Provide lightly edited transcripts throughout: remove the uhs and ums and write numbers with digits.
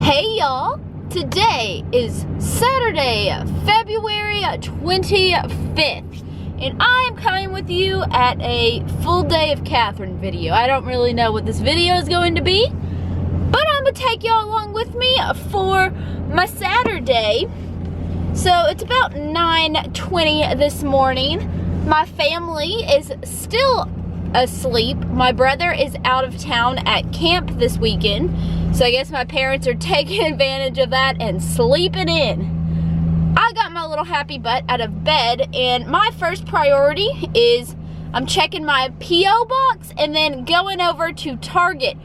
Hey y'all, today is Saturday, February 25th, and I am coming with you at a full day of Katherine video. I don't really know what this video is going to be, but I'm gonna take y'all along with me for my Saturday. So it's about 9:20 this morning. My family is still asleep. My brother is out of town at camp this weekend, so I guess my parents are taking advantage of that and sleeping in. I got my little happy butt out of bed, and my first priority is I'm checking my P.O. box and then going over to Target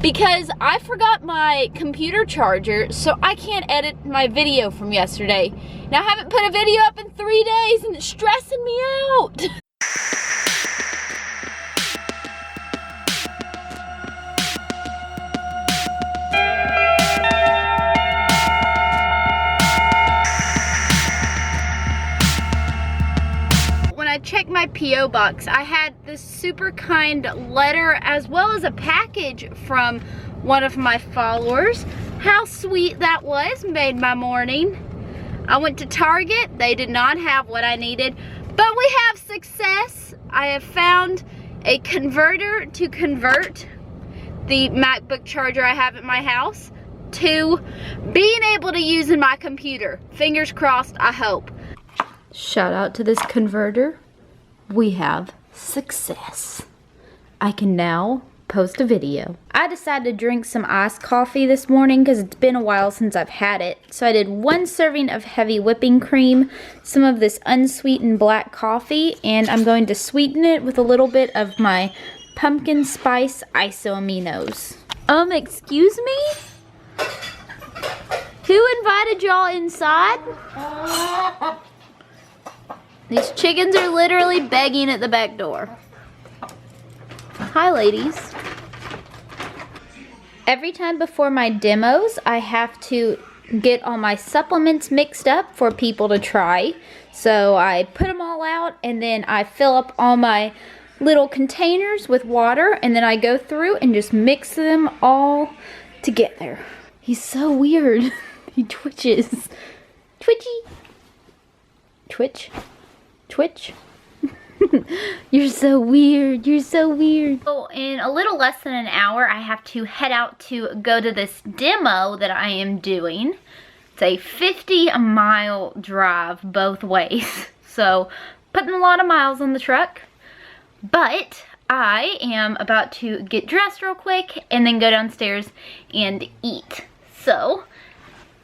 because I forgot my computer charger, so I can't edit my video from yesterday. Now I haven't put a video up in 3 days and it's stressing me out. I checked my P.O. box. I had this super kind letter as well as a package from one of my followers. How sweet that was, made my morning. I went to Target. They did not have what I needed, but we have success. I have found a converter to convert the MacBook charger I have at my house to being able to use in my computer. Fingers crossed, I hope. Shout out to this converter. We have success. I can now post a video. I decided to drink some iced coffee this morning because it's been a while since I've had it. So I did 1 serving of heavy whipping cream, some of this unsweetened black coffee, and I'm going to sweeten it with a little bit of my pumpkin spice isoaminos. Excuse me? Who invited y'all inside? These chickens are literally begging at the back door. Hi, ladies. Every time before my demos, I have to get all my supplements mixed up for people to try. So I put them all out, and then I fill up all my little containers with water, and then I go through and just mix them all together. He's so weird. He twitches. Twitchy. Twitch. Twitch. You're so weird. You're so weird. So in a little less than an hour, I have to head out to go to this demo that I am doing. It's a 50-mile drive both ways. So putting a lot of miles on the truck. But I am about to get dressed real quick and then go downstairs and eat. So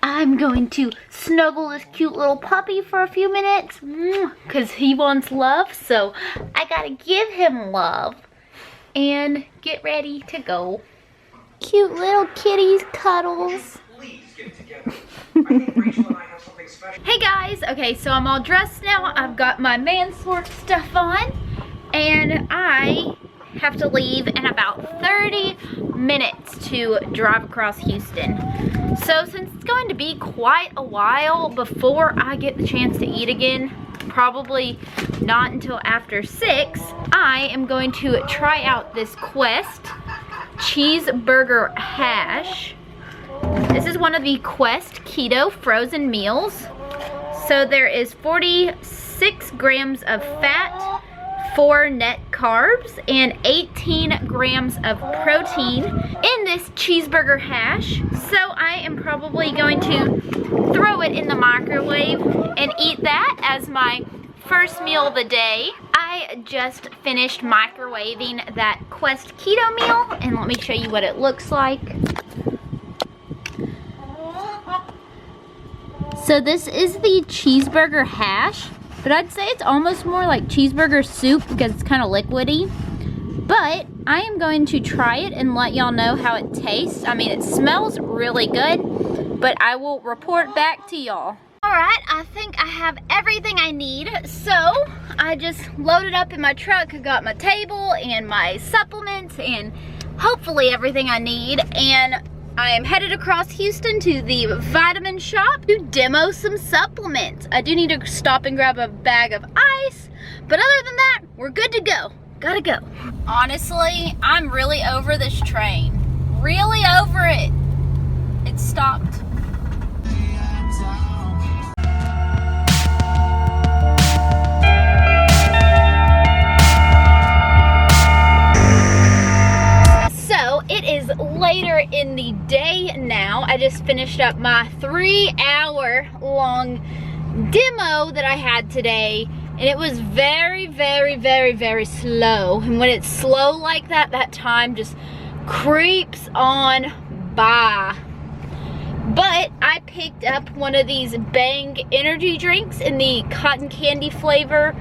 I'm going to snuggle this cute little puppy for a few minutes because he wants love, so I gotta give him love and get ready to go. Cute little kitties, cuddles. Hey guys, okay, so I'm all dressed now. I've got my Mansport stuff on, and I have to leave in about 30 minutes to drive across Houston. So since it's going to be quite a while before I get the chance to eat again, probably not until after 6, I am going to try out this Quest cheeseburger hash. This is one of the Quest Keto frozen meals. So there is 46 grams of fat, 4 net carbs, and 18 grams of protein in this cheeseburger hash. So I am probably going to throw it in the microwave and eat that as my first meal of the day. I just finished microwaving that Quest Keto meal, and let me show you what it looks like. So this is the cheeseburger hash. But I'd say it's almost more like cheeseburger soup because it's kind of liquidy. But I am going to try it and let y'all know how it tastes. I mean, it smells really good, but I will report back to y'all. Alright, I think I have everything I need. So I just loaded up in my truck. I got my table and my supplements and hopefully everything I need. And I am headed across Houston to the vitamin shop to demo some supplements. I do need to stop and grab a bag of ice, but other than that, we're good to go. Gotta go. Honestly, I'm really over this train. Really over it. It stopped. So it is later in the day now. I just finished up my 3-hour long demo that I had today, and it was very, very, very, very slow. And when it's slow like that, that time just creeps on by. But I picked up one of these Bang energy drinks in the cotton candy flavor.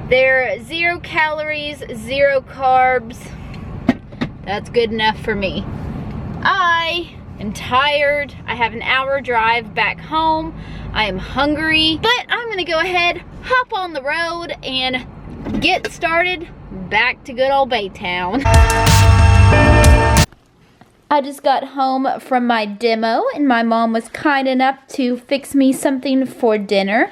They're 0 calories, 0 carbs. That's good enough for me. I am tired. I have an hour drive back home. I am hungry, but I'm gonna go ahead, hop on the road, and get started back to good old Baytown. I just got home from my demo, and my mom was kind enough to fix me something for dinner.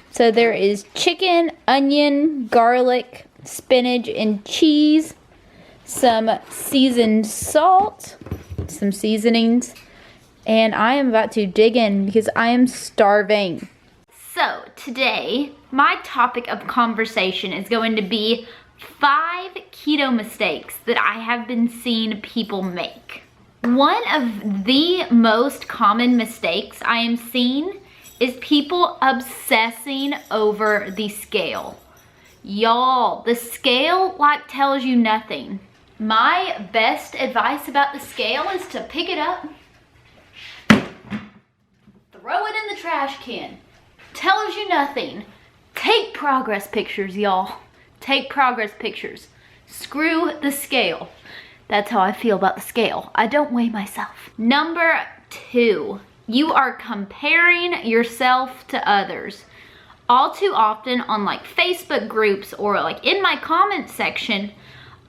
So there is chicken, onion, garlic, spinach, and cheese, some seasoned salt, some seasonings, and I am about to dig in because I am starving. So today, my topic of conversation is going to be 5 keto mistakes that I have been seeing people make. One of the most common mistakes I am seeing is people obsessing over the scale. Y'all, the scale like tells you nothing. My best advice about the scale is to pick it up, throw it in the trash can. Tells you nothing. Take progress pictures, y'all. Take progress pictures. Screw the scale. That's how I feel about the scale. I don't weigh myself. Number 2, you are comparing yourself to others. All too often on like Facebook groups or like in my comment section,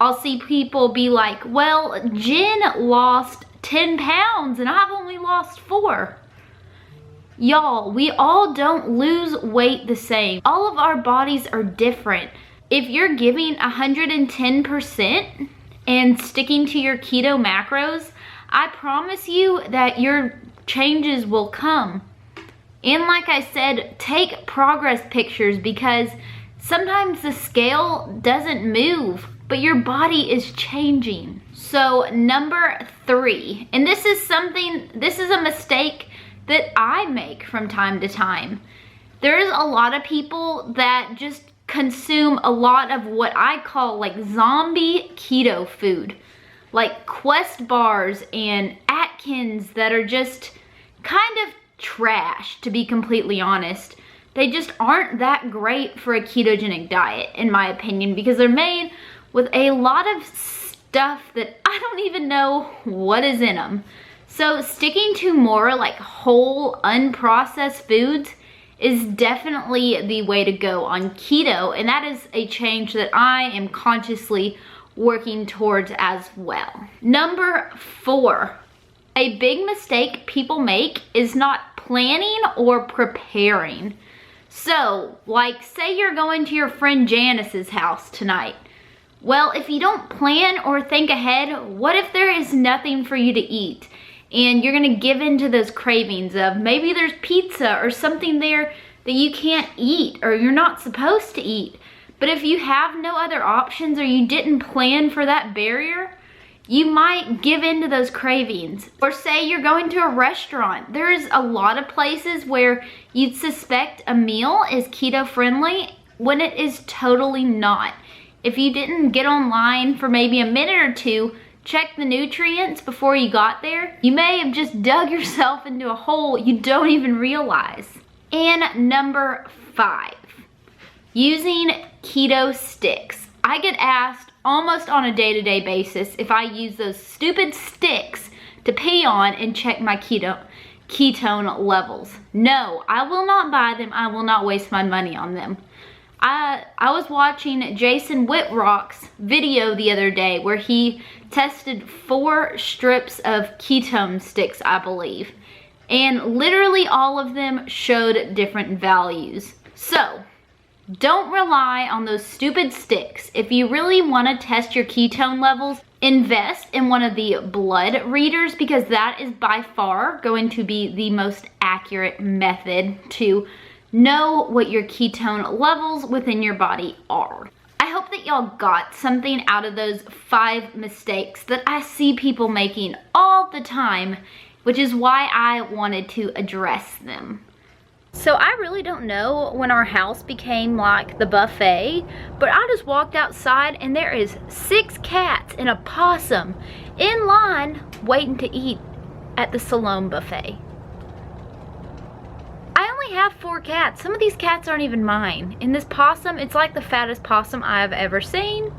I'll see people be like, well, Jen lost 10 pounds and I've only lost 4. Y'all, we all don't lose weight the same. All of our bodies are different. If you're giving 110% and sticking to your keto macros, I promise you that your changes will come. And like I said, take progress pictures because sometimes the scale doesn't move, but your body is changing. So number 3, and this is a mistake that I make from time to time. There's a lot of people that just consume a lot of what I call like zombie keto food, like Quest bars and Atkins that are just kind of trash, to be completely honest. They just aren't that great for a ketogenic diet, in my opinion, because they're made with a lot of stuff that I don't even know what is in them. So sticking to more like whole, unprocessed foods is definitely the way to go on keto, and that is a change that I am consciously working towards as well. Number 4, a big mistake people make is not planning or preparing. So, like say you're going to your friend Janice's house tonight. Well, if you don't plan or think ahead, what if there is nothing for you to eat? And you're gonna give in to those cravings of maybe there's pizza or something there that you can't eat or you're not supposed to eat. But if you have no other options or you didn't plan for that barrier, you might give in to those cravings. Or say you're going to a restaurant. There's a lot of places where you'd suspect a meal is keto friendly when it is totally not. If you didn't get online for maybe a minute or 2, check the nutrients before you got there, you may have just dug yourself into a hole you don't even realize. And number 5, using keto sticks. I get asked almost on a day-to-day basis if I use those stupid sticks to pee on and check my ketone levels. No, I will not buy them. I will not waste my money on them. I was watching Jason Whitrock's video the other day where he tested 4 strips of ketone sticks, I believe. And literally all of them showed different values. So, don't rely on those stupid sticks. If you really want to test your ketone levels, invest in one of the blood readers, because that is by far going to be the most accurate method to know what your ketone levels within your body are. I hope that y'all got something out of those 5 mistakes that I see people making all the time, which is why I wanted to address them. So I really don't know when our house became like the buffet, but I just walked outside and there is 6 cats and a possum in line waiting to eat at the Salom buffet. I only have 4 cats. Some of these cats aren't even mine. And this possum, it's like the fattest possum I have ever seen.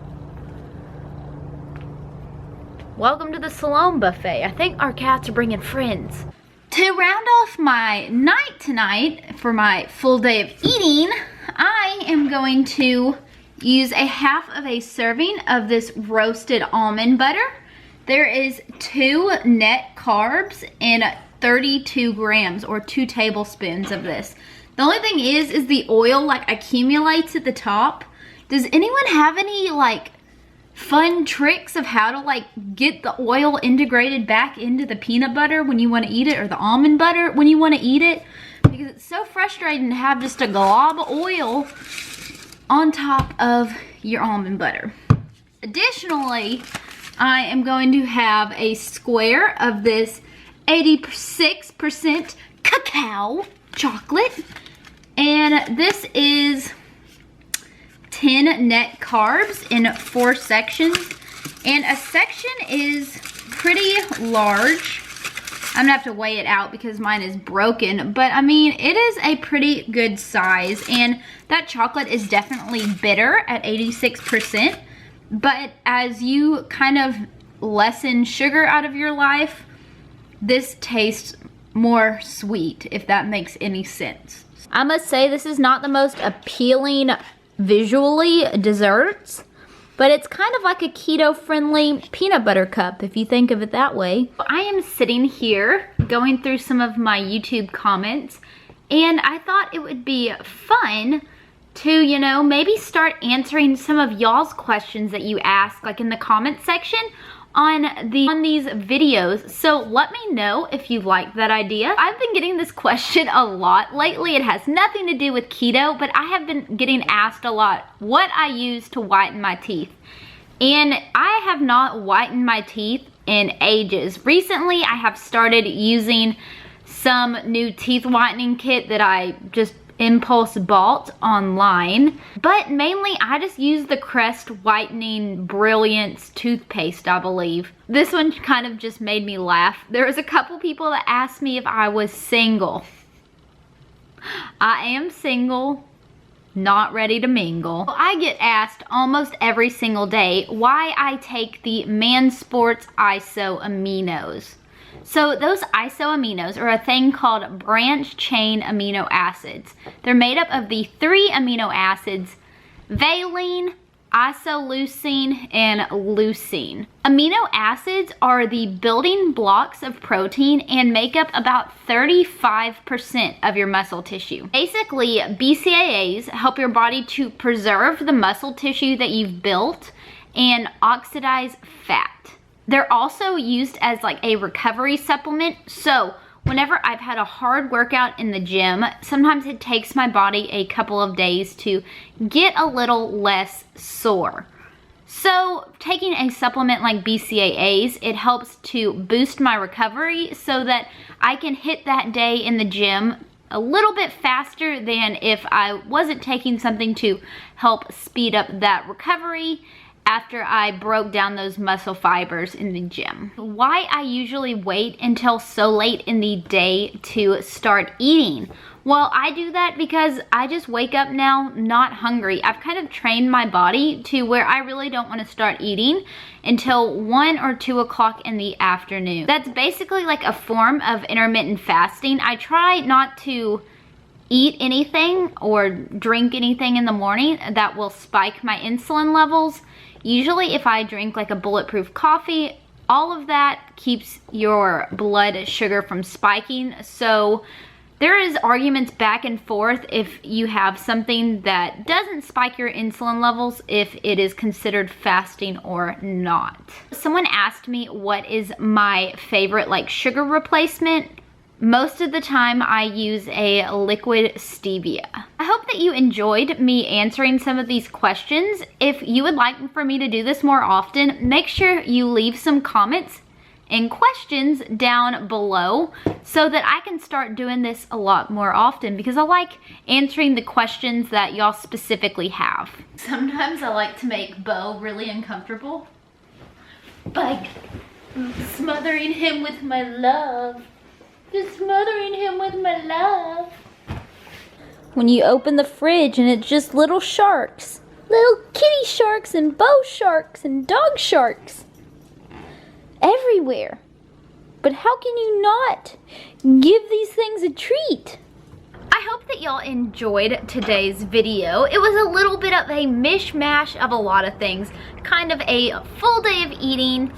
Welcome to the Salom buffet. I think our cats are bringing friends. To round off my night tonight for my full day of eating, I am going to use a half of a serving of this roasted almond butter. There is 2 net carbs and 32 grams or 2 tablespoons of this. The only thing is the oil like accumulates at the top. Does anyone have any like fun tricks of how to like get the oil integrated back into the peanut butter when you want to eat it, or the almond butter when you want to eat it? Because it's so frustrating to have just a glob of oil on top of your almond butter. Additionally, I am going to have a square of this 86% cacao chocolate, and this is 10 net carbs in 4 sections, and a section is pretty large. I'm gonna have to weigh it out because mine is broken, but I mean, it is a pretty good size, and that chocolate is definitely bitter at 86%, but as you kind of lessen sugar out of your life, this tastes more sweet, if that makes any sense. I must say this is not the most appealing visually desserts, but it's kind of like a keto friendly peanut butter cup if you think of it that way. I am sitting here going through some of my YouTube comments, and I thought it would be fun to, you know, maybe start answering some of y'all's questions that you ask like in the comment section on these videos. So let me know if you like that idea. I've been getting this question a lot lately. It has nothing to do with keto, but I have been getting asked a lot what I use to whiten my teeth. And I have not whitened my teeth in ages. Recently, I have started using some new teeth whitening kit that I just impulse bought online, but mainly I just use the Crest Whitening Brilliance toothpaste, I believe. This one kind of just made me laugh. There was a couple people that asked me if I was single. I am single, not ready to mingle. I get asked almost every single day why I take the Man Sports Iso Aminos. So those isoaminos are a thing called branch chain amino acids. They're made up of the 3 amino acids, valine, isoleucine, and leucine. Amino acids are the building blocks of protein and make up about 35% of your muscle tissue. Basically, BCAAs help your body to preserve the muscle tissue that you've built and oxidize fat. They're also used as like a recovery supplement. So whenever I've had a hard workout in the gym, sometimes it takes my body a couple of days to get a little less sore. So taking a supplement like BCAAs, it helps to boost my recovery so that I can hit that day in the gym a little bit faster than if I wasn't taking something to help speed up that recovery after I broke down those muscle fibers in the gym. Why I usually wait until so late in the day to start eating? Well, I do that because I just wake up now not hungry. I've kind of trained my body to where I really don't want to start eating until 1 or 2 o'clock in the afternoon. That's basically like a form of intermittent fasting. I try not to eat anything or drink anything in the morning that will spike my insulin levels. Usually if I drink like a bulletproof coffee, all of that keeps your blood sugar from spiking. So There is arguments back and forth if you have something that doesn't spike your insulin levels, if it is considered fasting or not. Someone asked me what is my favorite like sugar replacement. Most of the time I use a liquid stevia. I hope that you enjoyed me answering some of these questions. If you would like for me to do this more often, make sure you leave some comments and questions down below so that I can start doing this a lot more often, because I like answering the questions that y'all specifically have. Sometimes I like to make Bo really uncomfortable by smothering him with my love. Just smothering him with my love. When you open the fridge and it's just little sharks. Little kitty sharks and Bo sharks and dog sharks. Everywhere. But how can you not give these things a treat? I hope that y'all enjoyed today's video. It was a little bit of a mishmash of a lot of things. Kind of a full day of eating,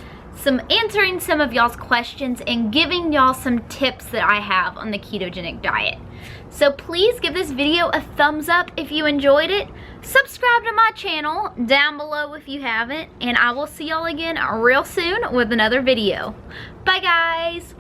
answering some of y'all's questions, and giving y'all some tips that I have on the ketogenic diet. So please give this video a thumbs up if you enjoyed it. Subscribe to my channel down below if you haven't, and I will see y'all again real soon with another video. Bye guys.